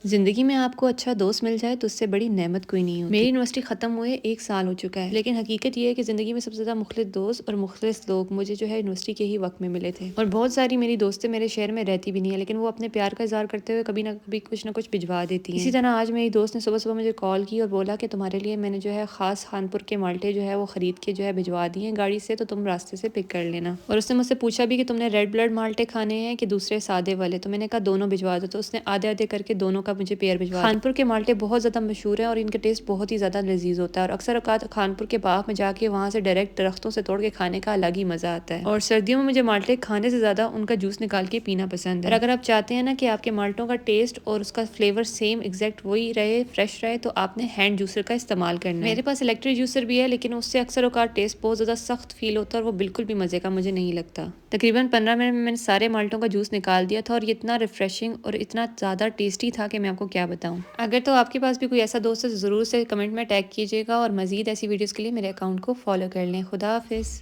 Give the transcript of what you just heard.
زندگی میں آپ کو اچھا دوست مل جائے تو اس سے بڑی نعمت کوئی نہیں ہوتی۔ میری یونیورسٹی ختم ہوئے 1 سال ہو چکا ہے، لیکن حقیقت یہ ہے کہ زندگی میں سب سے زیادہ مخلص دوست اور مخلص لوگ مجھے جو ہے یونیورسٹی کے ہی وقت میں ملے تھے، اور بہت ساری میری دوستیں میرے شہر میں رہتی بھی نہیں ہے، لیکن وہ اپنے پیار کا اظہار کرتے ہوئے کبھی نہ کبھی کچھ نہ کچھ بھجوا دیتی ہیں۔ اسی طرح آج میری دوست نے صبح صبح مجھے کال کی اور بولا کہ تمہارے لیے میں نے جو ہے خاص خانپور کے مالٹے جو ہے وہ خرید کے جو ہے بھجوا دیے ہیں گاڑی سے، تو تم راستے سے پک کر لینا۔ اور اس نے مجھ سے پوچھا بھی کہ تم نے ریڈ بلڈ مالٹے کھانے ہیں کہ دوسرے سادے والے، تو میں نے کہا دونوں بھجوا دو، تو اس نے آدھے آدھے کر کے دونوں کا مجھے پیئر بھجوا دیا۔ خانپور کے مالٹے بہت زیادہ مشہور ہیں اور ان کا ٹیسٹ بہت ہی زیادہ لذیذ ہوتا ہے، اور اکثر اوقات خانپور کے باغ میں جا کے وہاں سے ڈائریکٹ درختوں سے توڑ کے کھانے کا الگ ہی مزہ آتا ہے، اور سردیوں میں مجھے مالٹے کھانے سے زیادہ ان کا جوس نکال کے پینا پسند ہے۔ اور اگر آپ چاہتے ہیں نا کہ آپ کے مالٹوں کا ٹیسٹ اور اس کا فلیور سیم ایگزیکٹ وہی رہے، فریش رہے، تو آپ نے ہینڈ جوسر کا استعمال کرنا ہے۔ میرے پاس الیکٹرک جوسر بھی ہے، لیکن اس سے اکثر اوقات ٹیسٹ بہت زیادہ سخت فیل ہوتا ہے اور وہ بالکل بھی مزے کا مجھے نہیں لگتا۔ تقریباً 15 منٹ میں میں نے سارے مالٹوں کا جوس نکال دیا تھا، اور یہ اتنا ریفریشنگ اور اتنا زیادہ ٹیسٹی تھا کہ میں آپ کو کیا بتاؤں۔ اگر تو آپ کے پاس بھی کوئی ایسا دوست ہے تو ضرور سے کمنٹ میں ٹیگ کیجیے گا، اور مزید ایسی ویڈیوز کے لیے میرے اکاؤنٹ کو فالو کر لیں۔ خدا حافظ۔